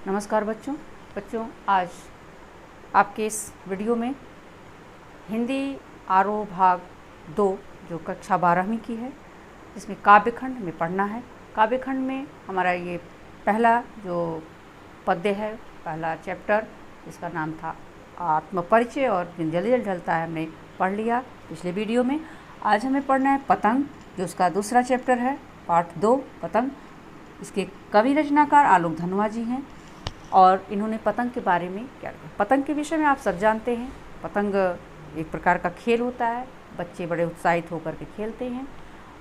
नमस्कार बच्चों आज आपके इस वीडियो में हिंदी आरोह भाग 2 जो कक्षा 12वीं की है, जिसमें काव्यखंड में पढ़ना है। काव्यखंड में हमारा ये पहला जो पद्य है, पहला चैप्टर, इसका नाम था आत्मपरिचय और जल्दी जल्दी ढलता है, हमने पढ़ लिया पिछले वीडियो में। आज हमें पढ़ना है पतंग, जो उसका दूसरा चैप्टर है, पार्ट 2 पतंग। इसके कवि रचनाकार आलोक धनवा जी हैं और इन्होंने पतंग के बारे में क्या लिखा। पतंग के विषय में आप सब जानते हैं, पतंग एक प्रकार का खेल होता है, बच्चे बड़े उत्साहित होकर के खेलते हैं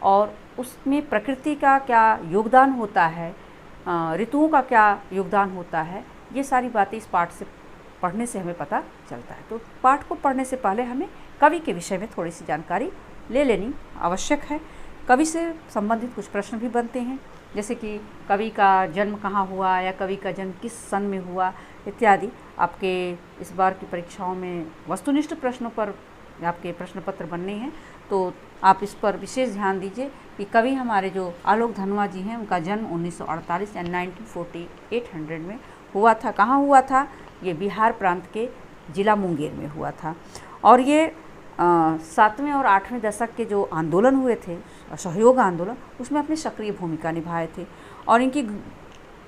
और उसमें प्रकृति का क्या योगदान होता है, ऋतुओं का क्या योगदान होता है, ये सारी बातें इस पाठ से पढ़ने से हमें पता चलता है। तो पाठ को पढ़ने से पहले हमें कवि के विषय में थोड़ी सी जानकारी ले लेनी आवश्यक है। कवि से संबंधित कुछ प्रश्न भी बनते हैं, जैसे कि कवि का जन्म कहाँ हुआ या कवि का जन्म किस सन में हुआ इत्यादि। आपके इस बार की परीक्षाओं में वस्तुनिष्ठ प्रश्नों पर आपके प्रश्न पत्र बनने हैं, तो आप इस पर विशेष ध्यान दीजिए कि कवि हमारे जो आलोक धनवा जी हैं, उनका जन्म 1948 या 1948 में हुआ था। कहाँ हुआ था? ये बिहार प्रांत के जिला मुंगेर में हुआ था। और ये 7वें और 8वें दशक के जो आंदोलन हुए थे, सहयोग आंदोलन, उसमें अपनी सक्रिय भूमिका निभाए थे। और इनकी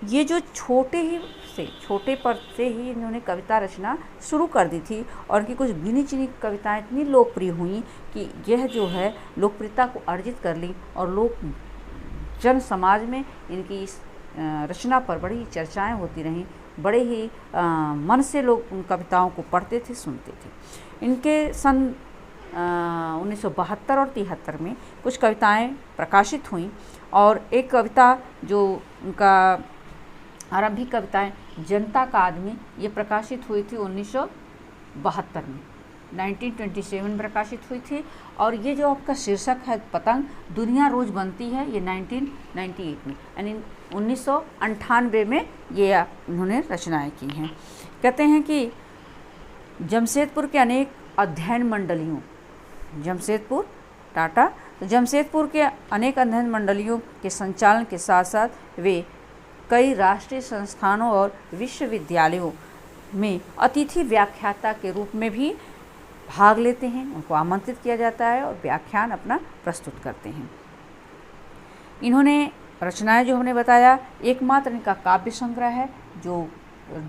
ये जो छोटे पद से ही इन्होंने कविता रचना शुरू कर दी थी और इनकी कुछ गिनी चुनी कविताएं इतनी लोकप्रिय हुई कि यह जो है लोकप्रियता को अर्जित कर ली और लोग जन समाज में इनकी इस रचना पर बड़ी चर्चाएं होती रहीं। बड़े ही मन से लोग उन कविताओं को पढ़ते थे, सुनते थे। इनके सन 1972 और 73 में कुछ कविताएं प्रकाशित हुईं और एक कविता जो उनका आरंभिक कविताएं जनता का आदमी, ये प्रकाशित हुई थी 1972 में, 1927 में प्रकाशित हुई थी। और ये जो आपका शीर्षक है पतंग दुनिया रोज बनती है, ये 1998 में, यानी 1998 में ये उन्होंने रचनाएं की हैं। कहते हैं कि जमशेदपुर के अनेक अध्ययन मंडलियों, जमशेदपुर टाटा, तो जमशेदपुर के अनेक अध्ययन मंडलियों के संचालन के साथ साथ वे कई राष्ट्रीय संस्थानों और विश्वविद्यालयों में अतिथि व्याख्याता के रूप में भी भाग लेते हैं। उनको आमंत्रित किया जाता है और व्याख्यान अपना प्रस्तुत करते हैं। इन्होंने रचनाएं जो हमने बताया, एकमात्र इनका काव्य संग्रह है जो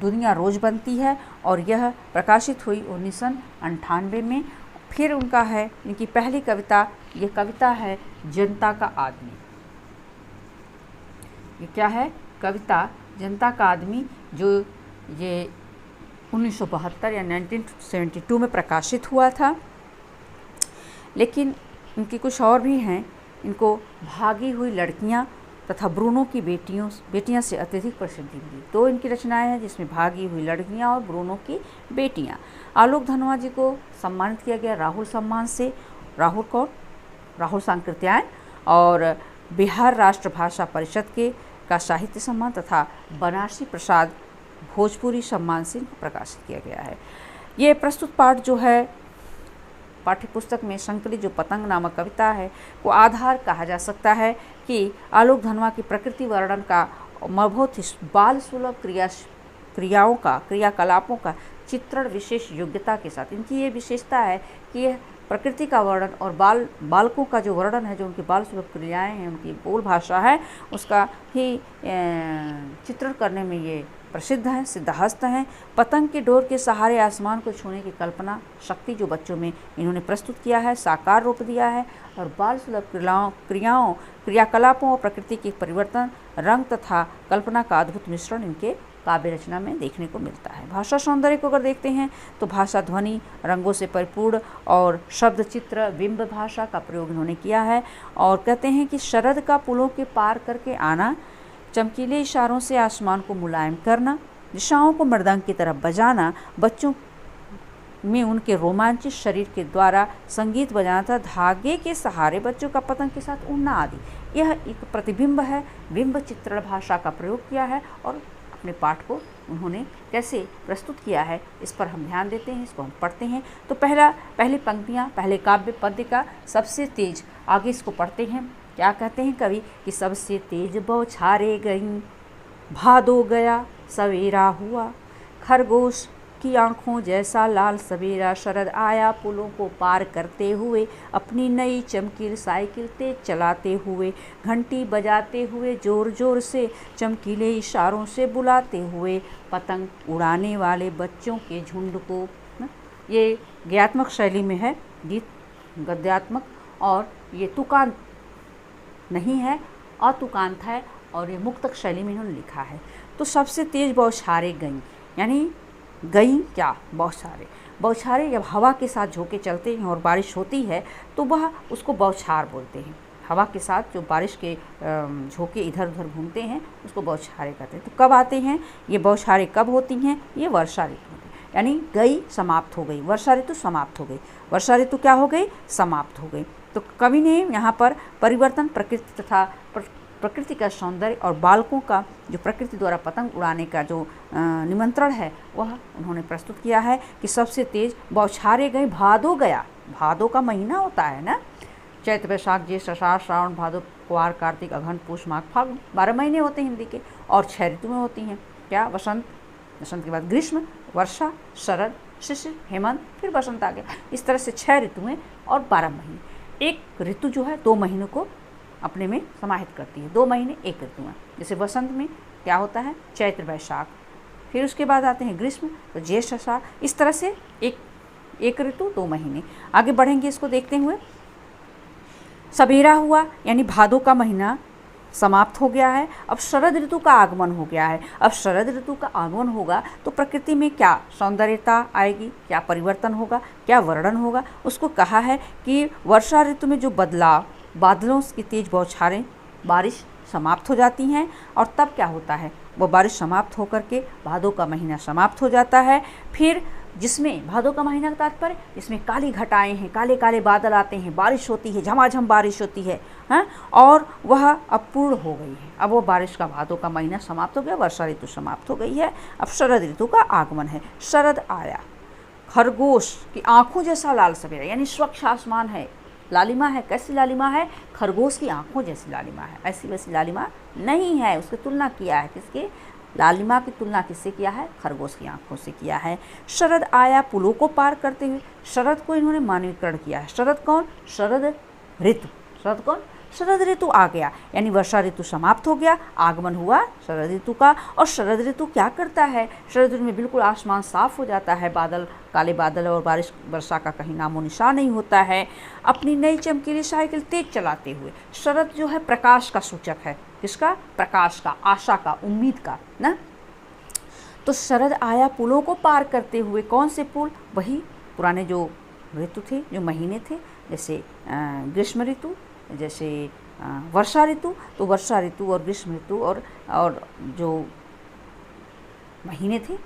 दुनिया रोज बनती है और यह प्रकाशित हुई 1998 में। फिर उनका है इनकी पहली कविता, ये कविता है जनता का आदमी। ये क्या है? कविता जनता का आदमी, जो ये 1972 या 1972 में प्रकाशित हुआ था। लेकिन इनकी कुछ और भी हैं। इनको भागी हुई लड़कियां तथा ब्रूनो की बेटियां से अत्यधिक प्रसिद्धि मिली। दो इनकी रचनाएं हैं, जिसमें भागी हुई लड़कियां और ब्रूनो की बेटियां। आलोक धनवा जी को सम्मानित किया गया राहुल सम्मान से। राहुल सांकृत्यायन और बिहार राष्ट्र भाषा परिषद का साहित्य सम्मान तथा बनारसी प्रसाद भोजपुरी सम्मान से इनको प्रकाशित किया गया है। ये प्रस्तुत पाठ जो है पाठ्यपुस्तक में संकलित जो पतंग नामक कविता है को आधार कहा जा सकता है कि आलोक धनवा की प्रकृति वर्णन का बहुत ही बाल सुलभ क्रियाकलापों का चित्रण विशेष योग्यता के साथ। इनकी ये विशेषता है कि यह प्रकृति का वर्णन और बालकों का जो वर्णन है, जो उनकी बाल सुलभ क्रियाएँ हैं, उनकी बोल भाषा है, उसका ही चित्रण करने में ये प्रसिद्ध हैं, सिद्धहस्त हैं। पतंग के डोर के सहारे आसमान को छूने की कल्पना शक्ति जो बच्चों में इन्होंने प्रस्तुत किया है, साकार रूप दिया है। और बाल सुलभ क्रियाकलापों और प्रकृति के परिवर्तन, रंग तथा कल्पना का अद्भुत मिश्रण इनके काव्य रचना में देखने को मिलता है। भाषा सौंदर्य को अगर देखते हैं तो भाषा ध्वनि रंगों से परिपूर्ण और शब्द चित्र बिंब भाषा का प्रयोग इन्होंने किया है। और कहते हैं कि शरद का पुलों के पार करके आना, चमकीले इशारों से आसमान को मुलायम करना, दिशाओं को मृदंग की तरफ बजाना, बच्चों में उनके रोमांचित शरीर के द्वारा संगीत बजाना था, धागे के सहारे बच्चों का पतंग के साथ उड़ना आदि, यह एक प्रतिबिंब है। बिंब चित्रण भाषा का प्रयोग किया है और अपने पाठ को उन्होंने कैसे प्रस्तुत किया है, इस पर हम ध्यान देते हैं, इसको हम पढ़ते हैं। तो पहली पंक्तियाँ पहले काव्य पद्य का सबसे तेज, आगे इसको पढ़ते हैं। क्या कहते हैं कवि कि सबसे तेज बौछारे गई, भादो गया सवेरा हुआ, खरगोश की आंखों जैसा लाल सवेरा, शरद आया पुलों को पार करते हुए, अपनी नई चमकीली साइकिल तेज चलाते हुए, घंटी बजाते हुए जोर जोर से, चमकीले इशारों से बुलाते हुए, पतंग उड़ाने वाले बच्चों के झुंड को। ये गद्यात्मक शैली में है, गीत गद्यात्मक, और ये तुकांत नहीं है, अतुकांत है, और ये मुक्तक शैली में इन्होंने लिखा है। तो सबसे तेज बौछारें गईं, यानी गई क्या, बौछारें। बौछारें जब हवा के साथ झोंके चलते हैं और बारिश होती है तो वह उसको बौछार बोलते हैं। हवा के साथ जो बारिश के झोंके इधर उधर घूमते हैं उसको बौछारें कहते हैं। तो कब आते हैं ये बौछारें, कब होती हैं, ये वर्षा ऋतु में, यानी गई समाप्त हो गई, वर्षा ऋतु समाप्त हो गई। वर्षा ऋतु क्या हो गई, समाप्त हो गई। तो कवि ने यहाँ पर परिवर्तन, प्रकृति तथा प्रकृति का सौंदर्य और बालकों का जो प्रकृति द्वारा पतंग उड़ाने का जो निमंत्रण है वह उन्होंने प्रस्तुत किया है कि सबसे तेज बौछारें गई, भादो गया। भादो का महीना होता है ना, चैत्र वैशाख ज्येष्ठ आषाढ़ श्रावण भादो कुआर कार्तिक अघन पूष माघ फागुन, 12 महीने होते हैं हिंदी के, और 6 ऋतुएं होती हैं। क्या, वसंत, वसंत के बाद ग्रीष्म, वर्षा, शरद, शिशिर, हेमंत, फिर बसंत आ गया। इस तरह से 6 ऋतुएं और 12 महीने। एक ऋतु जो है 2 महीनों को अपने में समाहित करती है, 2 महीने एक ऋतु में। जैसे वसंत में क्या होता है, चैत्र वैशाख, फिर उसके बाद आते हैं ग्रीष्म, तो ज्येष्ठ आषाढ़। इस तरह से एक ऋतु 2 महीने। आगे बढ़ेंगे इसको देखते हुए। सवेरा हुआ, यानी भादो का महीना समाप्त हो गया है, अब शरद ऋतु का आगमन हो गया है। अब शरद ऋतु का आगमन होगा तो प्रकृति में क्या सौंदर्यता आएगी, क्या परिवर्तन होगा, क्या वर्णन होगा। उसको कहा है कि वर्षा ऋतु में जो बदलाव, बादलों की तेज बौछारें, बारिश समाप्त हो जाती हैं, और तब क्या होता है, वो बारिश समाप्त होकर के भादो का महीना समाप्त हो जाता है। फिर जिसमें भादो का महीना का तात्पर्य, इसमें काली घटाएं हैं, काले काले बादल आते हैं, बारिश होती है, झमाझम बारिश होती है, हाँ, और वह अब पूर्ण हो गई है। अब वो बारिश का भादो का महीना समाप्त हो गया, वर्षा ऋतु समाप्त हो गई है, अब शरद ऋतु का आगमन है। शरद आया, खरगोश की आंखों जैसा लाल सवेरा, यानी स्वच्छ आसमान है, लालिमा है। कैसी लालिमा है, खरगोश की आंखों जैसी लालिमा है, ऐसी वैसी लालिमा नहीं है। उसकी तुलना किया है, किसके, लालिमा की तुलना किससे किया है, खरगोश की आंखों से किया है। शरद आया पुलों को पार करते हुए, शरद को इन्होंने मानवीकरण किया है। शरद कौन, शरद ऋतु, शरद कौन, शरद ऋतु आ गया, यानी वर्षा ऋतु समाप्त हो गया, आगमन हुआ शरद ऋतु का। और शरद ऋतु क्या करता है, शरद ऋतु में बिल्कुल आसमान साफ हो जाता है, बादल, काले बादल, और बारिश वर्षा का कहीं नामो निशान नहीं होता है। अपनी नई चमकीली साइकिल तेज चलाते हुए, शरद जो है प्रकाश का सूचक है, किसका, प्रकाश का, आशा का, उम्मीद का ना। तो शरद आया पुलों को पार करते हुए, कौन से पुल, वही पुराने जो ऋतु थे, जो महीने थे, जैसे ग्रीष्म ऋतु, जैसे वर्षा ऋतु। तो वर्षा ऋतु और ग्रीष्म ऋतु और जो महीने थे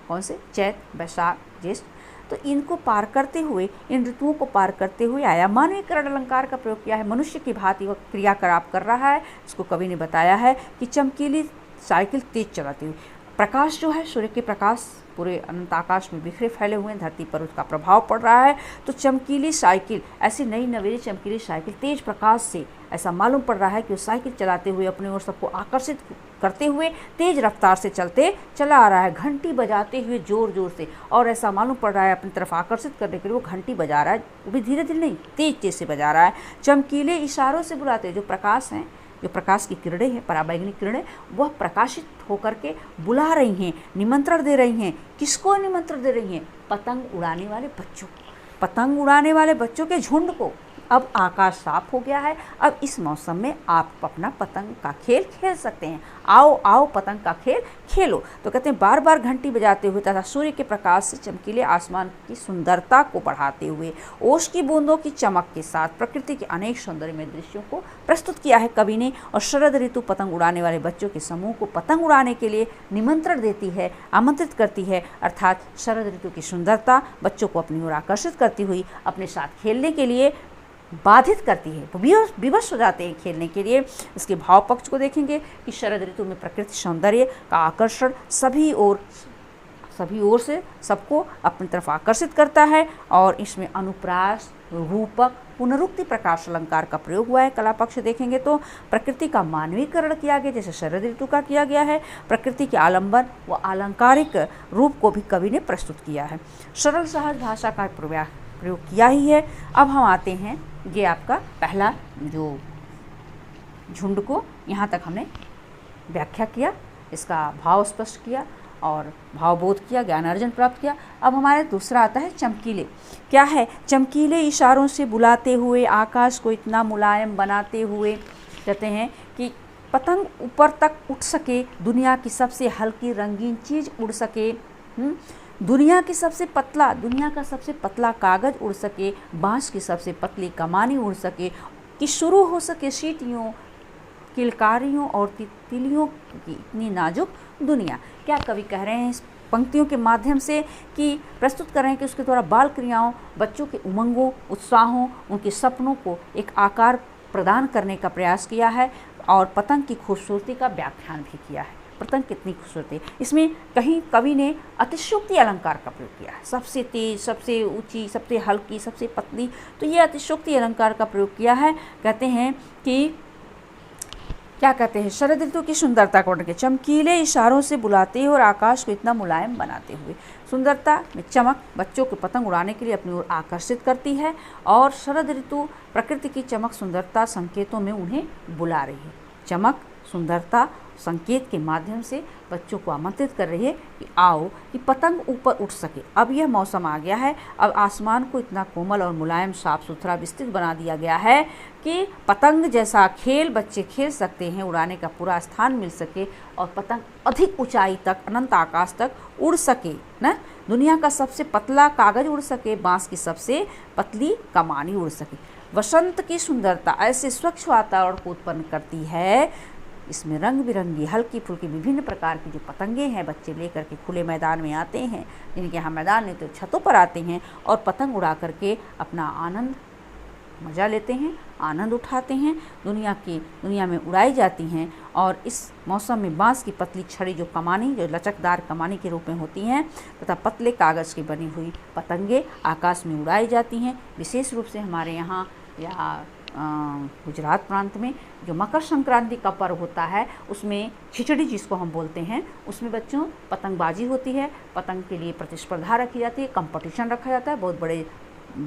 कौन से, चैत्र वैशाख ज्येष्ठ, तो इनको पार करते हुए, इन ऋतुओं को पार करते हुए आया। मानवीकरण अलंकार का प्रयोग किया है, मनुष्य की भांति वह क्रियाकलाप कर रहा है। इसको कवि ने बताया है कि चमकीली साइकिल तेज चलाती हुई, प्रकाश जो है, सूर्य के प्रकाश पूरे अनंत आकाश में बिखरे फैले हुए हैं, धरती पर उसका प्रभाव पड़ रहा है। तो चमकीली साइकिल, ऐसी नई नवेली चमकीली साइकिल तेज प्रकाश से ऐसा मालूम पड़ रहा है कि वो साइकिल चलाते हुए अपनी ओर सबको आकर्षित करते हुए तेज रफ्तार से चला आ रहा है, घंटी बजाते हुए जोर जोर से, और ऐसा मालूम पड़ रहा है अपनी तरफ आकर्षित करने के लिए वो घंटी बजा रहा है, वो भी धीरे धीरे नहीं, तेज तेज से बजा रहा है। चमकीले इशारों से बुलाते, जो प्रकाश हैं, जो प्रकाश की किरणें हैं, पराबैंगनी किरणें, वह प्रकाशित होकर के बुला रही हैं, निमंत्रण दे रही हैं। किसको निमंत्रण दे रही हैं, पतंग उड़ाने वाले बच्चों को, पतंग उड़ाने वाले बच्चों के झुंड को। अब आकाश साफ हो गया है, अब इस मौसम में आप अपना पतंग का खेल खेल सकते हैं, आओ आओ पतंग का खेल खेलो। तो कहते हैं बार बार घंटी बजाते हुए तथा सूर्य के प्रकाश से चमकीले आसमान की सुंदरता को बढ़ाते हुए, ओस की बूंदों की चमक के साथ प्रकृति के अनेक सौंदर्यमय दृश्यों को प्रस्तुत किया है कवि ने। और शरद ऋतु पतंग उड़ाने वाले बच्चों के समूह को पतंग उड़ाने के लिए निमंत्रण देती है, आमंत्रित करती है, अर्थात शरद ऋतु की सुंदरता बच्चों को अपनी ओर आकर्षित करती हुई अपने साथ खेलने के लिए बाधित करती है, वो विवश हो जाते हैं खेलने के लिए। इसके भाव पक्ष को देखेंगे कि शरद ऋतु में प्रकृति सौंदर्य का आकर्षण सभी ओर से सबको अपनी तरफ आकर्षित करता है, और इसमें अनुप्रास, रूपक, पुनरुक्ति प्रकाश अलंकार का प्रयोग हुआ है। कला पक्ष देखेंगे तो प्रकृति का मानवीकरण किया गया, जैसे शरद ऋतु का किया गया है। प्रकृति के आलंबन व अलंकारिक रूप को भी कवि ने प्रस्तुत किया है। सरल सहज भाषा का प्रयोग किया ही है। अब हम आते हैं, ये आपका पहला जो झुंड को यहाँ तक हमने व्याख्या किया, इसका भाव स्पष्ट किया और भावबोध किया, ज्ञान अर्जन प्राप्त किया। अब हमारे दूसरा आता है चमकीले। क्या है? चमकीले इशारों से बुलाते हुए, आकाश को इतना मुलायम बनाते हुए, कहते हैं कि पतंग ऊपर तक उठ सके, दुनिया की सबसे हल्की रंगीन चीज़ उड़ सके, दुनिया का सबसे पतला कागज़ उड़ सके, बांस की सबसे पतली कमानी उड़ सके, कि शुरू हो सके सीटियों, किलकारियों और तितलियों की इतनी नाजुक दुनिया। क्या कवि कह रहे हैं इस पंक्तियों के माध्यम से? कि प्रस्तुत कर रहे हैं कि उसके द्वारा बाल क्रियाओं, बच्चों के उमंगों, उत्साहों, उनके सपनों को एक आकार प्रदान करने का प्रयास किया है और पतंग की खूबसूरती का व्याख्यान भी किया है। पतंग कितनी खूबसूरत है, इसमें कहीं कवि ने अतिशयोक्ति अलंकार का प्रयोग किया है। सबसे तेज, सबसे ऊंची, सबसे हल्की, सबसे पतली, तो ये अतिशयोक्ति अलंकार का प्रयोग किया है। कहते हैं कि क्या कहते हैं? शरद ऋतु की सुंदरता को के चमकीले इशारों से बुलाते हुए और आकाश को इतना मुलायम बनाते हुए। सुंदरता में चमक बच्चों को पतंग उड़ाने के लिए अपनी ओर आकर्षित करती है और शरद ऋतु प्रकृति की चमक, सुंदरता, संकेतों में उन्हें बुला रही है। चमक, सुंदरता, संकेत के माध्यम से बच्चों को आमंत्रित कर रही है कि आओ, कि पतंग ऊपर उठ सके। अब यह मौसम आ गया है, अब आसमान को इतना कोमल और मुलायम, साफ सुथरा, विस्तृत बना दिया गया है कि पतंग जैसा खेल बच्चे खेल सकते हैं, उड़ाने का पूरा स्थान मिल सके और पतंग अधिक ऊंचाई तक, अनंत आकाश तक उड़ सके ना। दुनिया का सबसे पतला कागज उड़ सके, बांस की सबसे पतली कमानी उड़ सके। वसंत की सुंदरता ऐसे स्वच्छ वातावरण को उत्पन्न करती है, इसमें रंग बिरंगी, हल्की फुल्की, विभिन्न प्रकार की जो पतंगे हैं, बच्चे लेकर के खुले मैदान में आते हैं, जिनके यहाँ मैदान नहीं तो छतों पर आते हैं और पतंग उड़ा करके अपना आनंद, मज़ा लेते हैं, आनंद उठाते हैं। दुनिया में उड़ाई जाती हैं और इस मौसम में बांस की पतली छड़ी, जो कमानी, जो लचकदार कमानी के रूप में होती हैं, तथा पतले कागज़ की बनी हुई पतंगे आकाश में उड़ाई जाती हैं। विशेष रूप से हमारे यहाँ या गुजरात प्रांत में जो मकर संक्रांति का पर्व होता है, उसमें खिचड़ी जिसको हम बोलते हैं, उसमें बच्चों पतंगबाजी होती है, पतंग के लिए प्रतिस्पर्धा रखी जाती है, कंपटीशन रखा जाता है, बहुत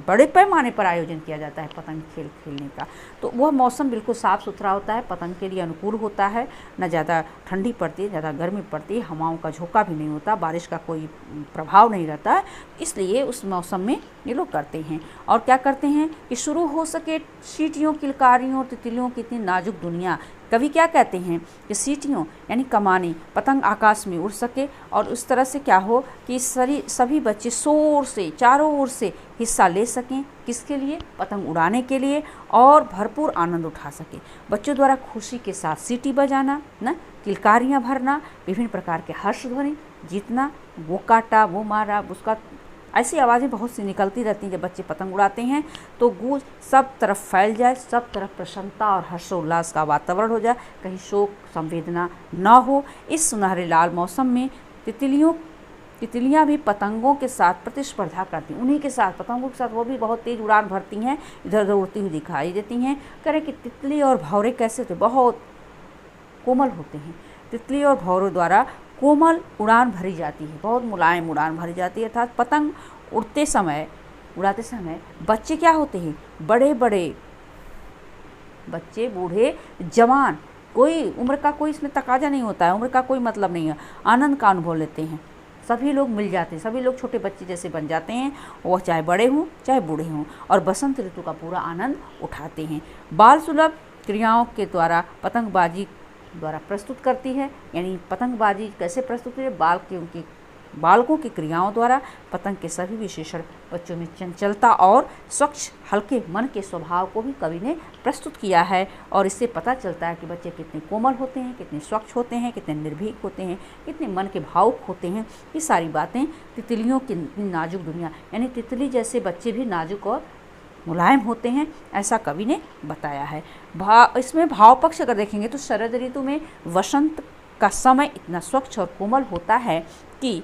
बड़े पैमाने पर आयोजन किया जाता है पतंग खेलने का। तो वह मौसम बिल्कुल साफ़ सुथरा होता है, पतंग के लिए अनुकूल होता है, न ज़्यादा ठंडी पड़ती है, ज़्यादा गर्मी पड़ती है, हवाओं का झोंका भी नहीं होता, बारिश का कोई प्रभाव नहीं रहता है, इसलिए उस मौसम में ये लोग करते हैं। और क्या करते हैं कि शुरू हो सके सीटियों, किलकारियों, तितलियों की इतनी नाजुक दुनिया। कवि क्या कहते हैं कि सीटियों यानी कमानी, पतंग आकाश में उड़ सके और उस तरह से क्या हो कि सभी बच्चे शोर से चारों ओर से हिस्सा ले सकें। किसके लिए? पतंग उड़ाने के लिए, और भरपूर आनंद उठा सके। बच्चों द्वारा खुशी के साथ सीटी बजाना, न किलकारियाँ भरना, विभिन्न प्रकार के हर्ष ध्वनि, जीतना, वो काटा, वो मारा, उसका, ऐसी आवाज़ें बहुत सी निकलती रहती हैं। जब बच्चे पतंग उड़ाते हैं तो गूंज सब तरफ फैल जाए, सब तरफ प्रसन्नता और हर्षोल्लास का वातावरण हो जाए, कहीं शोक संवेदना न हो। इस सुनहरे लाल मौसम में तितलियाँ भी पतंगों के साथ प्रतिस्पर्धा करती हैं, उन्हीं के साथ, पतंगों के साथ वो भी बहुत तेज़ उड़ान भरती हैं, इधर उधर उड़ती हुई दिखाई देती हैं। करें कि तितली और भौरे कैसे होते? बहुत कोमल होते हैं। तितली और भौरों द्वारा कोमल उड़ान भरी जाती है, बहुत मुलायम उड़ान भरी जाती है। अर्थात पतंग उड़ाते समय बच्चे क्या होते हैं? बड़े बड़े बच्चे, बूढ़े, जवान, कोई उम्र का कोई इसमें तकाजा नहीं होता है, उम्र का कोई मतलब नहीं है, आनंद का अनुभव लेते हैं। सभी लोग मिल जाते हैं, सभी लोग छोटे बच्चे जैसे बन जाते हैं, वह चाहे बड़े हों चाहे बूढ़े हों, और बसंत ऋतु का पूरा आनंद उठाते हैं। बाल सुलभ क्रियाओं के द्वारा पतंगबाजी द्वारा प्रस्तुत करती है। यानी पतंगबाजी कैसे प्रस्तुत है? बालकों की क्रियाओं द्वारा पतंग के सभी विशेषण, बच्चों में चंचलता और स्वच्छ हल्के मन के स्वभाव को भी कवि ने प्रस्तुत किया है। और इससे पता चलता है कि बच्चे कितने कोमल होते हैं, कितने स्वच्छ होते हैं, कितने निर्भीक होते हैं, कितने मन के भावुक होते हैं। ये सारी बातें तितलियों की नाजुक दुनिया, यानी तितली जैसे बच्चे भी नाजुक और मुलायम होते हैं, ऐसा कवि ने बताया है। इसमें भाव पक्ष अगर देखेंगे तो शरद ऋतु में वसंत का समय इतना स्वच्छ और कोमल होता है कि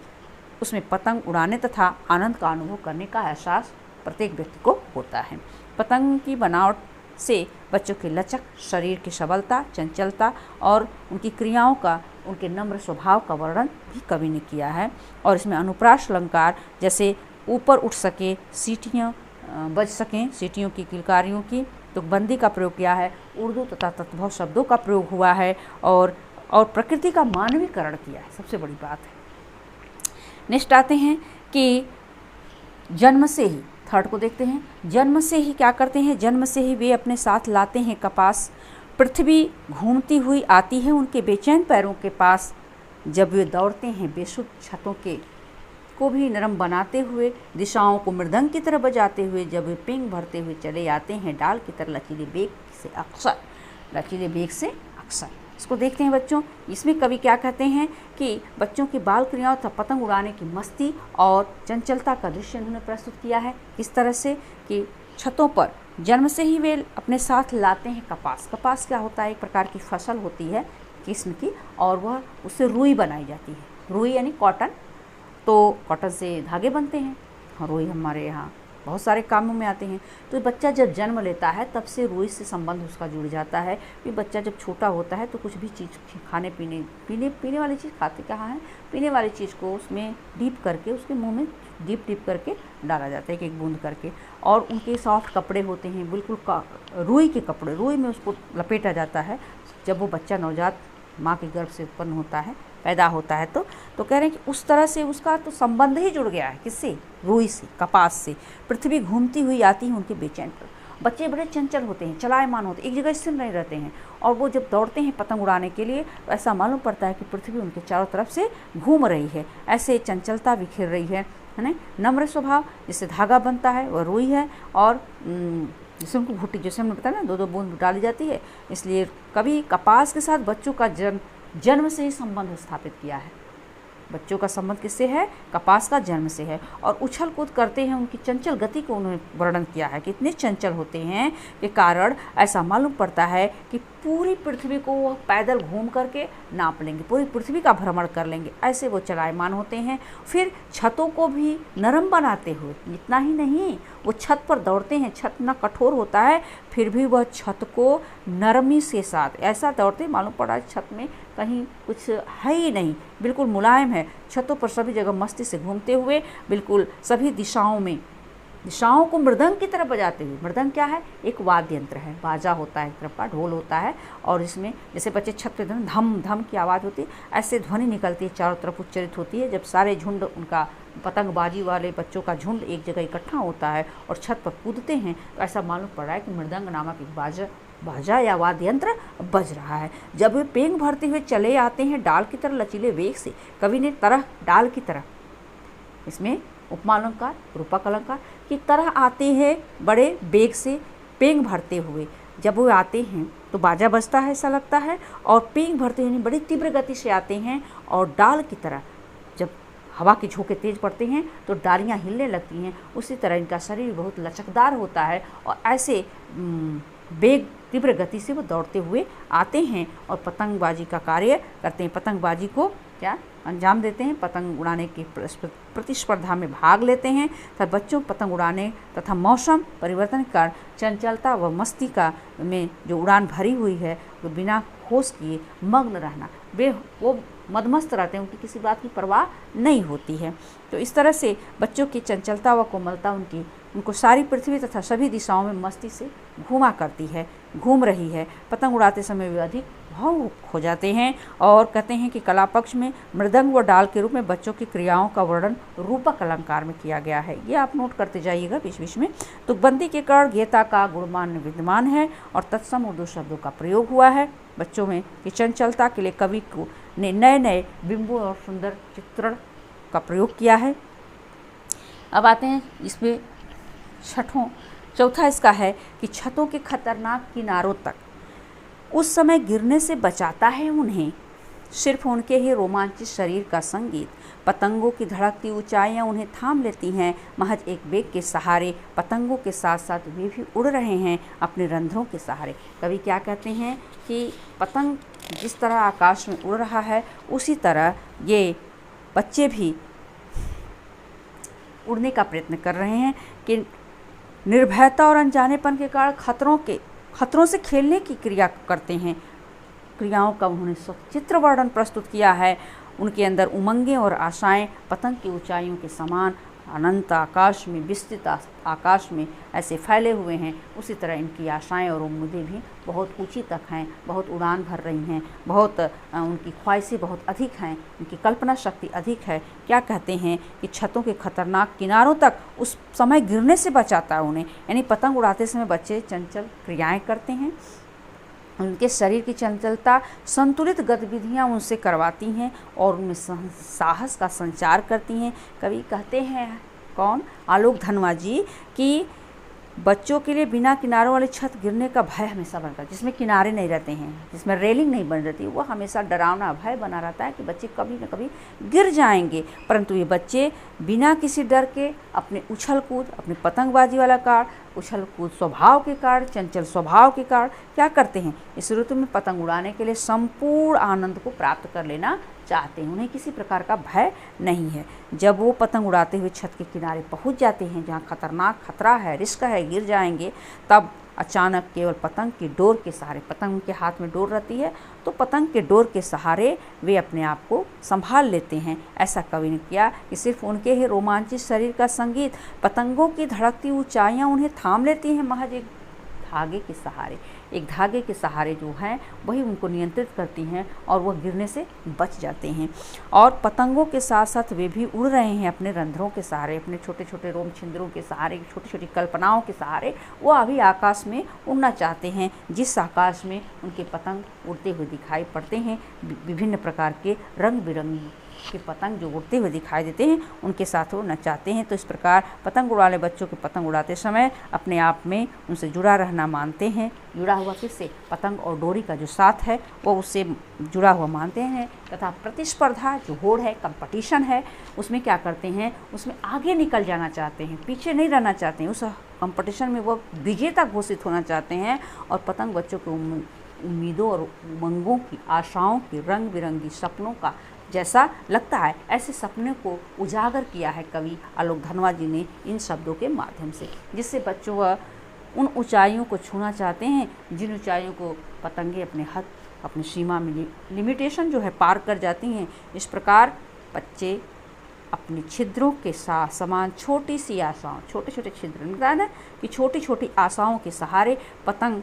उसमें पतंग उड़ाने तथा आनंद का अनुभव करने का एहसास प्रत्येक व्यक्ति को होता है। पतंग की बनावट से बच्चों की लचक, शरीर की सबलता, चंचलता और उनकी क्रियाओं का, उनके नम्र स्वभाव का वर्णन भी कवि ने किया है। और इसमें अनुप्रास अलंकार जैसे ऊपर उठ सके, सीटियाँ बज सकें, सीटियों की, किलकारियों की, तुकबंदी का प्रयोग किया है। उर्दू तथा तद्भव शब्दों का प्रयोग हुआ है और प्रकृति का मानवीकरण किया है, सबसे बड़ी बात है। नेक्स्ट आते हैं कि जन्म से ही, थर्ड को देखते हैं। जन्म से ही क्या करते हैं? जन्म से ही वे अपने साथ लाते हैं कपास। पृथ्वी घूमती हुई आती है उनके बेचैन पैरों के पास। जब वे दौड़ते हैं बेसुध छतों के को भी नरम बनाते हुए, दिशाओं को मृदंग की तरह बजाते हुए, जब वे पिंग भरते हुए चले आते हैं डाल की तरह लचीले बेग से अक्सर, लचीले बेग से अक्सर। इसको देखते हैं बच्चों। इसमें कवि क्या कहते हैं कि बच्चों की बाल क्रियाओं तथा पतंग उड़ाने की मस्ती और चंचलता का दृश्य उन्होंने प्रस्तुत किया है। इस तरह से कि छतों पर जन्म से ही वे अपने साथ लाते हैं कपास। कपास क्या होता है? एक प्रकार की फसल होती है किस्म की, और वह उससे रुई बनाई जाती है। रुई यानी कॉटन, तो कॉटन से धागे बनते हैं। रुई हमारे यहाँ बहुत सारे कामों में आते हैं। तो बच्चा जब जन्म लेता है तब से रुई से संबंध उसका जुड़ जाता है कि बच्चा जब छोटा होता है तो कुछ भी चीज़ खाने पीने वाली चीज़ खाते कहाँ है, पीने वाली चीज़ को उसमें डीप करके, उसके मुंह में डीप करके डाला जाता है, एक बूंद करके। और उनके सॉफ्ट कपड़े होते हैं, बिल्कुल रुई के कपड़े, रुई में उसको लपेटा जाता है जब वो बच्चा नवजात माँ के गर्भ से उत्पन्न होता है, पैदा होता है। तो कह रहे हैं कि उस तरह से उसका तो संबंध ही जुड़ गया है। किससे? रुई से, कपास से। पृथ्वी घूमती हुई आती है उनके बेचैन पर। बच्चे बड़े चंचल होते हैं, चलायमान होते हैं, एक जगह स्थिर नहीं रहते हैं। और वो जब दौड़ते हैं पतंग उड़ाने के लिए तो ऐसा मालूम पड़ता है कि पृथ्वी उनके चारों तरफ से घूम रही है, ऐसे चंचलता बिखेर रही है ना। नम्र स्वभाव, जिससे धागा बनता है वह रुई है, और जिससे उनको भुट्टी, जैसे हमने बताया ना, 2-2 बूंद डाली जाती है। इसलिए कभी कपास के साथ बच्चों का जन्म से ही संबंध स्थापित किया है। बच्चों का संबंध किससे है? कपास का जन्म से है। और उछल कूद करते हैं, उनकी चंचल गति को उन्होंने वर्णन किया है कि इतने चंचल होते हैं के कारण ऐसा मालूम पड़ता है कि पूरी पृथ्वी को वह पैदल घूम करके नाप लेंगे, पूरी पृथ्वी का भ्रमण कर लेंगे, ऐसे वो चलायमान होते हैं। फिर छतों को भी नरम बनाते हुए, इतना ही नहीं, वो छत पर दौड़ते हैं। छत ना कठोर होता है, फिर भी वह छत को नरमी से साथ ऐसा दौड़ते, मालूम पड़ा छत में कहीं कुछ है ही नहीं, बिल्कुल मुलायम है। छतों पर सभी जगह मस्ती से घूमते हुए, बिल्कुल सभी दिशाओं को मृदंग की तरह बजाते हुए। मृदंग क्या है? एक वाद्य यंत्र है, बाजा होता है, एक तरफ का ढोल होता है, और इसमें जैसे बच्चे छत पे धम धम की आवाज़ होती है, ऐसे ध्वनि निकलती है, चारों तरफ उच्चरित होती है। जब सारे झुंड, उनका पतंगबाजी वाले बच्चों का झुंड एक जगह इकट्ठा होता है और छत पर कूदते हैं, तो ऐसा मालूम पड़ रहा है कि मृदंग नामक एक बाजा या वाद्य यंत्र बज रहा है। जब वे पेंग भरते हुए चले आते हैं डाल की तरह लचीले वेग से, कवि ने तरह डाल की तरह, इसमें उपमा अलंकार, रूपक अलंकार की तरह आते हैं बड़े बेग से पेंग भरते हुए। जब वो आते हैं तो बाजा बजता है ऐसा लगता है, और पेंग भरते हुए बड़ी तीव्र गति से आते हैं। और डाल की तरह जब हवा के झोंके तेज पड़ते हैं तो डालियाँ हिलने लगती हैं, उसी तरह इनका शरीर बहुत लचकदार होता है। और ऐसे बेग तीव्र गति से वो दौड़ते हुए आते हैं और पतंगबाजी का कार्य करते हैं। पतंगबाजी को क्या अंजाम देते हैं? पतंग उड़ाने की प्रतिस्पर्धा में भाग लेते हैं। तथा बच्चों पतंग उड़ाने तथा मौसम परिवर्तन के कारण चंचलता व मस्ती का में जो उड़ान भरी हुई है, वो बिना होश किए मग्न रहना, वो मदमस्त रहते हैं, उनकी किसी बात की परवाह नहीं होती है। तो इस तरह से बच्चों की चंचलता व कोमलता उनको सारी पृथ्वी तथा सभी दिशाओं में मस्ती से घूम रही है। पतंग उड़ाते समय वे अधिक भावुक हो जाते हैं। और कहते हैं कि कला पक्ष में मृदंग व डाल के रूप में बच्चों की क्रियाओं का वर्णन रूपक अलंकार में किया गया है। ये आप नोट करते जाइएगा बीच बीच में। तुकबंदी के कारण गेता का गुणमान विद्यमान है और तत्सम उर्दू शब्दों का प्रयोग हुआ है। बच्चों में की चंचलता के लिए कवि को ने नए बिंबों और सुंदर चित्रण का प्रयोग किया है। अब आते हैं इसमें चौथा इसका है कि छतों के खतरनाक किनारों तक उस समय गिरने से बचाता है उन्हें सिर्फ उनके ही रोमांचित शरीर का संगीत। पतंगों की धड़कती ऊंचाइयां उन्हें थाम लेती हैं। महज एक वेग के सहारे पतंगों के साथ साथ वे भी उड़ रहे हैं अपने रंध्रों के सहारे। कवि क्या कहते हैं कि पतंग जिस तरह आकाश में उड़ रहा है, उसी तरह ये बच्चे भी उड़ने का प्रयत्न कर रहे हैं कि निर्भयता और अनजानेपन के कारण खतरों से खेलने की क्रिया करते हैं। क्रियाओं का उन्होंने सचित्र वर्णन प्रस्तुत किया है। उनके अंदर उमंगें और आशाएं पतंग की ऊंचाइयों के समान अनंत आकाश में, विस्तृत आकाश में ऐसे फैले हुए हैं। उसी तरह इनकी आशाएं और उम्मीदें भी बहुत ऊंची तक हैं, बहुत उड़ान भर रही हैं, बहुत उनकी ख्वाहिशें बहुत अधिक हैं, उनकी कल्पना शक्ति अधिक है। क्या कहते हैं कि छतों के खतरनाक किनारों तक उस समय गिरने से बचाता है उन्हें। यानी पतंग उड़ाते समय बच्चे चंचल क्रियाएँ करते हैं। उनके शरीर की चंचलता संतुलित गतिविधियां उनसे करवाती हैं और उनमें साहस का संचार करती हैं। कवि कहते हैं, कौन, आलोक धनवा जी, कि बच्चों के लिए बिना किनारों वाली छत गिरने का भय हमेशा बनता है। जिसमें किनारे नहीं रहते हैं, जिसमें रेलिंग नहीं बन रहती, वो हमेशा डरावना भय बना रहता है कि बच्चे कभी न कभी गिर जाएंगे। परंतु ये बच्चे बिना किसी डर के अपने उछल कूद, अपने पतंगबाजी वाला कारण, उछल कूद स्वभाव के कारण, चंचल स्वभाव के कारण क्या करते हैं, इस ऋतु में पतंग उड़ाने के लिए संपूर्ण आनंद को प्राप्त कर लेना चाहते हैं। उन्हें किसी प्रकार का भय नहीं है। जब वो पतंग उड़ाते हुए छत के किनारे पहुंच जाते हैं जहां खतरनाक खतरा है, रिस्क है, गिर जाएंगे, तब अचानक केवल पतंग की डोर के सहारे, पतंग के हाथ में डोर रहती है, तो पतंग के डोर के सहारे वे अपने आप को संभाल लेते हैं। ऐसा कवि ने किया कि सिर्फ उनके ही रोमांचित शरीर का संगीत, पतंगों की धड़कती ऊंचाइयां उन्हें थाम लेती हैं। महज एक धागे के सहारे, एक धागे के सहारे जो हैं वही उनको नियंत्रित करती हैं और वह गिरने से बच जाते हैं। और पतंगों के साथ साथ वे भी उड़ रहे हैं अपने रंध्रों के सहारे, अपने छोटे छोटे रोम छिंद्रों के सहारे, छोटी छोटी कल्पनाओं के सहारे वो अभी आकाश में उड़ना चाहते हैं, जिस आकाश में उनके पतंग उड़ते हुए दिखाई पड़ते हैं। विभिन्न प्रकार के रंग बिरंगी के पतंग जो उड़ते हुए दिखाई देते हैं उनके साथ वो नचाते हैं। तो इस प्रकार पतंग उड़ाने बच्चों के पतंग उड़ाते समय अपने आप में उनसे जुड़ा रहना मानते हैं। जुड़ा हुआ किससे, पतंग और डोरी का जो साथ है वो उससे जुड़ा हुआ मानते हैं। तथा प्रतिस्पर्धा जो होड़ है, कंपटीशन है, उसमें क्या करते हैं, उसमें आगे निकल जाना चाहते हैं, पीछे नहीं रहना चाहते हैं। उस कंपटीशन में वो विजेता घोषित होना चाहते हैं। और पतंग बच्चों को उम्मीदों और उमंगों की, आशाओं की, रंग बिरंगी सपनों का जैसा लगता है, ऐसे सपने को उजागर किया है कवि आलोक धनवा जी ने इन शब्दों के माध्यम से, जिससे बच्चों वह उन ऊंचाइयों को छूना चाहते हैं जिन ऊंचाइयों को पतंगे अपने हद, अपनी सीमा में, लिमिटेशन जो है पार कर जाती हैं। इस प्रकार बच्चे अपने छिद्रों के साथ समान छोटी सी आशाओं, छोटे छोटे छिद्र निकालना कि छोटी छोटी आशाओं के सहारे पतंग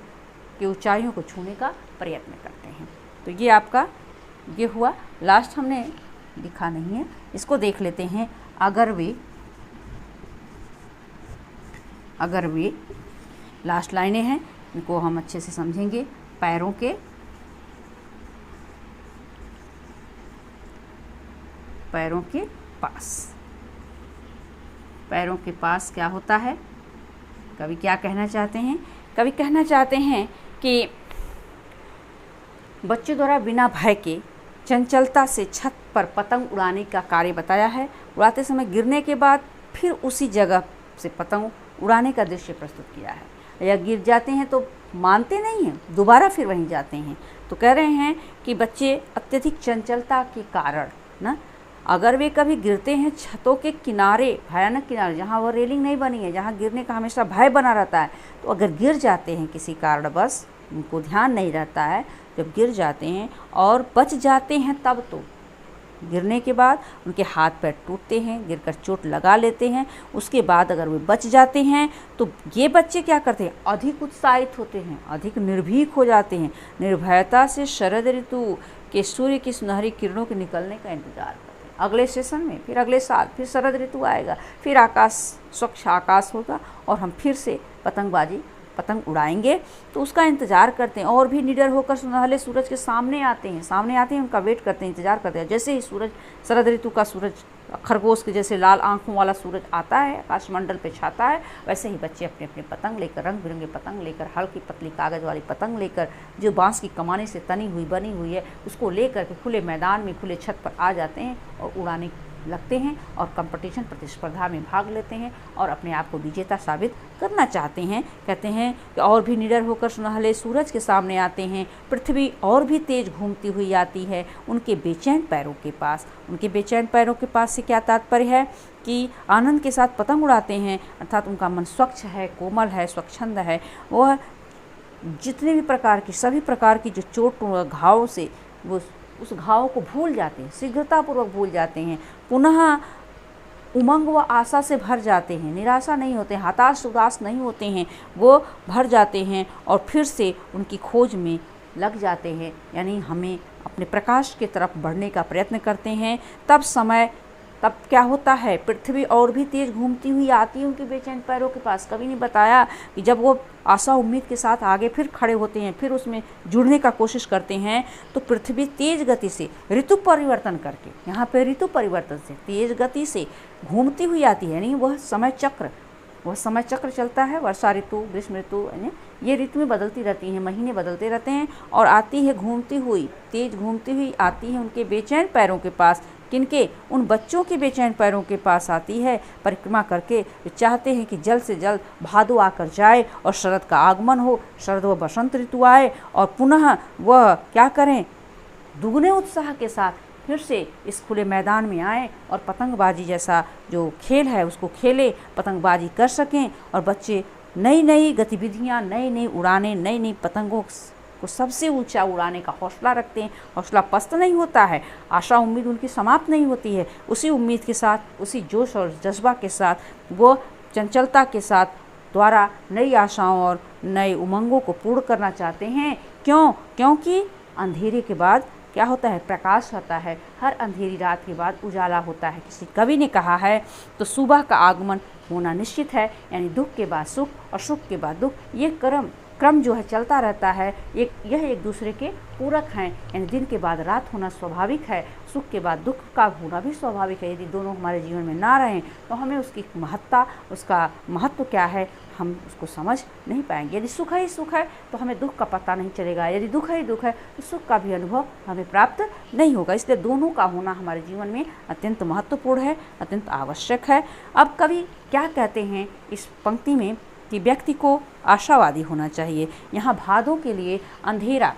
की ऊंचाइयों को छूने का प्रयत्न करते हैं। तो ये आपका ये हुआ। लास्ट हमने दिखा नहीं है, इसको देख लेते हैं। अगर वे लास्ट लाइनें हैं, इनको हम अच्छे से समझेंगे। पैरों के पास क्या होता है, कवि क्या कहना चाहते हैं, कवि कहना चाहते हैं कि बच्चों द्वारा बिना भय के चंचलता से छत पर पतंग उड़ाने का कार्य बताया है। उड़ाते समय गिरने के बाद फिर उसी जगह से पतंग उड़ाने का दृश्य प्रस्तुत किया है। या गिर जाते हैं तो मानते नहीं हैं, दोबारा फिर वहीं जाते हैं। तो कह रहे हैं कि बच्चे अत्यधिक चंचलता के कारण ना, अगर वे कभी गिरते हैं छतों के किनारे, भयानक किनारे जहाँ वह रेलिंग नहीं बनी है, जहाँ गिरने का हमेशा भय बना रहता है, तो अगर गिर जाते हैं किसी कारणवश, उनको ध्यान नहीं रहता है, जब गिर जाते हैं और बच जाते हैं, तब तो गिरने के बाद उनके हाथ पैर टूटते हैं, गिरकर चोट लगा लेते हैं। उसके बाद अगर वे बच जाते हैं तो ये बच्चे क्या करते हैं, अधिक उत्साहित होते हैं, अधिक निर्भीक हो जाते हैं, निर्भयता से शरद ऋतु के सूर्य की सुनहरी किरणों के निकलने का इंतजार करते हैं। अगले सेशन में, फिर अगले साल फिर शरद ऋतु आएगा, फिर आकाश, स्वच्छ आकाश होगा और हम फिर से पतंग उड़ाएंगे। तो उसका इंतज़ार करते हैं और भी निडर होकर सुनहले सूरज के सामने आते हैं, उनका वेट करते हैं, इंतज़ार करते हैं। जैसे ही सूरज, शरद ऋतु का सूरज, खरगोश के जैसे लाल आंखों वाला सूरज आता है, आकाशमंडल पे छाता है, वैसे ही बच्चे अपने अपने पतंग लेकर, रंग बिरंगे पतंग लेकर, हल्की पतली कागज़ वाली पतंग लेकर, जो बांस की कमानी से बनी हुई है, उसको लेकर के खुले मैदान में, खुले छत पर आ जाते हैं और उड़ाने लगते हैं और कंपटीशन प्रतिस्पर्धा में भाग लेते हैं और अपने आप को विजेता साबित करना चाहते हैं। कहते हैं कि और भी निडर होकर सुनहले सूरज के सामने आते हैं, पृथ्वी और भी तेज घूमती हुई आती है उनके बेचैन पैरों के पास। उनके बेचैन पैरों के पास से क्या तात्पर्य है कि आनंद के साथ पतंग उड़ाते हैं, अर्थात उनका मन स्वच्छ है, कोमल है, स्वच्छंद है। वह जितने भी प्रकार की, सभी प्रकार की जो चोट घाव से वो उस घाव को भूल जाते हैं, शीघ्रतापूर्वक भूल जाते हैं, पुनः उमंग व आशा से भर जाते हैं, निराशा नहीं होते, हताश उदास नहीं होते हैं, वो भर जाते हैं और फिर से उनकी खोज में लग जाते हैं, यानी हमें अपने प्रकाश की तरफ बढ़ने का प्रयत्न करते हैं। तब क्या होता है, पृथ्वी और भी तेज घूमती हुई आती है उनके बेचैन पैरों के पास। कवि ने बताया कि जब वो आशा उम्मीद के साथ आगे फिर खड़े होते हैं, फिर उसमें जुड़ने का कोशिश करते हैं, तो पृथ्वी तेज गति से ऋतु परिवर्तन करके, यहाँ पे ऋतु परिवर्तन से तेज गति से घूमती हुई आती है, यानी वह समय चक्र चलता है। वर्षा ऋतु, ग्रीष्म ऋतु, यानी ये ऋतुएं बदलती रहती हैं, महीने बदलते रहते हैं और आती है घूमती हुई, तेज घूमती हुई आती है उनके बेचैन पैरों के पास। किनके? उन बच्चों के बेचैन पैरों के पास आती है परिक्रमा करके, जो चाहते हैं कि जल्द से जल्द भादो आकर जाए और शरद का आगमन हो, शरद व बसंत ऋतु आए और पुनः वह क्या करें, दुगने उत्साह के साथ फिर से इस खुले मैदान में आए और पतंगबाजी जैसा जो खेल है उसको खेले, पतंगबाजी कर सकें और बच्चे नई नई गतिविधियाँ, नई नई उड़ानें, नई नई पतंगों को सबसे ऊंचा उड़ाने का हौसला रखते हैं। हौसला पस्त नहीं होता है, आशा उम्मीद उनकी समाप्त नहीं होती है। उसी उम्मीद के साथ, उसी जोश और जज्बा के साथ, वो चंचलता के साथ द्वारा नई आशाओं और नए उमंगों को पूर्ण करना चाहते हैं। क्योंकि अंधेरे के बाद क्या होता है, प्रकाश होता है। हर अंधेरी रात के बाद उजाला होता है। किसी कवि ने कहा है तो सुबह का आगमन होना निश्चित है, यानी दुख के बाद सुख और सुख के बाद दुख, ये क्रम जो है चलता रहता है। यह एक दूसरे के पूरक हैं, यानी दिन के बाद रात होना स्वाभाविक है, सुख के बाद दुख का होना भी स्वाभाविक है। यदि दोनों हमारे जीवन में ना रहें तो हमें उसकी महत्ता, उसका महत्व क्या है, हम उसको समझ नहीं पाएंगे। यदि सुख ही सुख है तो हमें दुख का पता नहीं चलेगा, यदि दुख ही दुख है तो सुख का भी अनुभव हमें प्राप्त नहीं होगा। इसलिए दोनों का होना हमारे जीवन में अत्यंत महत्वपूर्ण है, अत्यंत आवश्यक है। अब कवि क्या कहते हैं इस पंक्ति में कि व्यक्ति को आशावादी होना चाहिए। यहाँ भादों के लिए अंधेरा,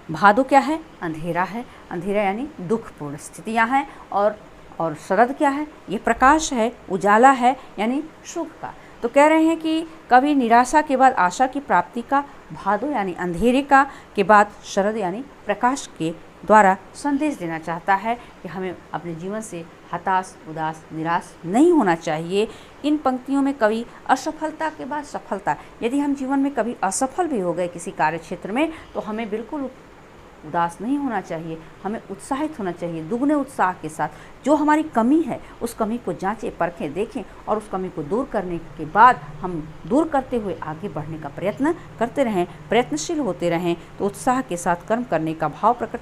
भादो क्या है, अंधेरा है, अंधेरा यानी दुखपूर्ण स्थितियाँ हैं, और शरद क्या है, ये प्रकाश है, उजाला है, यानी सुख का। तो कह रहे हैं कि कवि निराशा के बाद आशा की प्राप्ति का, भादो यानी अंधेरे का के बाद शरद यानी प्रकाश के द्वारा संदेश देना चाहता है कि हमें अपने जीवन से हताश, उदास, निराश नहीं होना चाहिए। इन पंक्तियों में कवि असफलता के बाद सफलता, यदि हम जीवन में कभी असफल भी हो गए किसी कार्य क्षेत्र में तो हमें बिल्कुल उदास नहीं होना चाहिए, हमें उत्साहित होना चाहिए, दुगने उत्साह के साथ। जो हमारी कमी है उस कमी को जांचें, परखें, देखें और उस कमी को दूर करने के बाद हम दूर करते हुए आगे बढ़ने का प्रयत्न करते रहें, प्रयत्नशील होते रहें। तो उत्साह के साथ कर्म करने का भाव प्रकट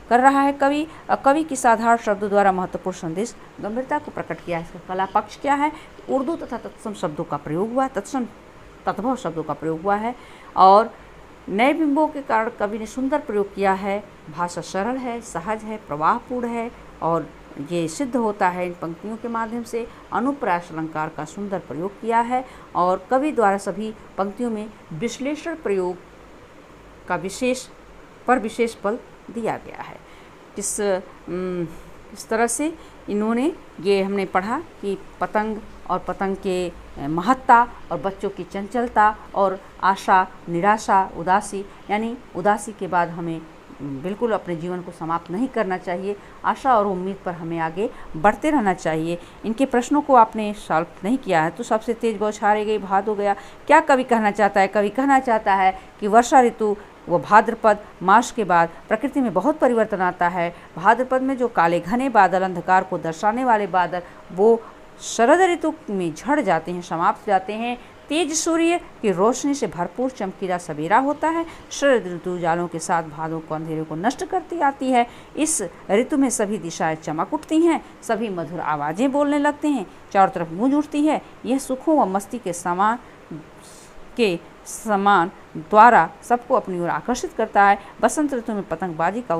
कर रहा है कवि। कवि की साधारण शब्दों द्वारा महत्वपूर्ण संदेश, गंभीरता को प्रकट किया है। इसका कला पक्ष क्या है, उर्दू तथा तत्सम शब्दों का प्रयोग हुआ, तत्भव शब्दों का प्रयोग हुआ है और नए बिंबों के कारण कवि ने सुंदर प्रयोग किया है। भाषा सरल है, सहज है, प्रवाहपूर्ण है और ये सिद्ध होता है इन पंक्तियों के माध्यम से। अनुप्रास अलंकार का सुंदर प्रयोग किया है और कवि द्वारा सभी पंक्तियों में विश्लेषण प्रयोग का विशेष बल दिया गया है। इस तरह से इन्होंने, ये हमने पढ़ा कि पतंग और पतंग के महत्ता और बच्चों की चंचलता और आशा, निराशा, उदासी, यानी उदासी के बाद हमें बिल्कुल अपने जीवन को समाप्त नहीं करना चाहिए। आशा और उम्मीद पर हमें आगे बढ़ते रहना चाहिए। इनके प्रश्नों को आपने सॉल्व नहीं किया है तो सबसे तेज बौछारें गई, भाद हो गया। क्या कवि कहना चाहता है? कवि कहना चाहता है कि वर्षा ऋतु वो भाद्रपद मास के बाद प्रकृति में बहुत परिवर्तन आता है। भाद्रपद में जो काले घने बादल, अंधकार को दर्शाने वाले बादल, वो शरद ऋतु में झड़ जाते हैं, समाप्त हो जाते हैं। तेज सूर्य की रोशनी से भरपूर चमकीला सवेरा होता है। शरद ऋतु उजालों के साथ भादों को, अंधेरे को नष्ट करती आती है। इस ऋतु में सभी दिशाएं चमक उठती हैं, सभी मधुर आवाज़ें बोलने लगते हैं, चारों तरफ गूंज उठती है। यह सुखों व मस्ती के समान द्वारा सबको अपनी ओर आकर्षित करता है। बसंत ऋतु में पतंगबाजी का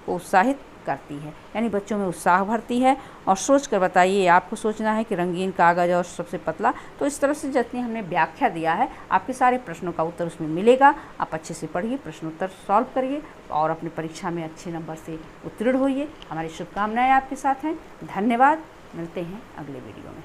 उत्साहित करती है, यानी बच्चों में उत्साह भरती है। और सोच कर बताइए, आपको सोचना है कि रंगीन कागज़ और सबसे पतला, तो इस तरह से जितनी हमने व्याख्या दिया है आपके सारे प्रश्नों का उत्तर उसमें मिलेगा। आप अच्छे से पढ़िए, प्रश्नोत्तर सॉल्व करिए और अपनी परीक्षा में अच्छे नंबर से उत्तीर्ण होइए। हमारी शुभकामनाएं आपके साथ हैं। धन्यवाद। मिलते हैं अगले वीडियो में।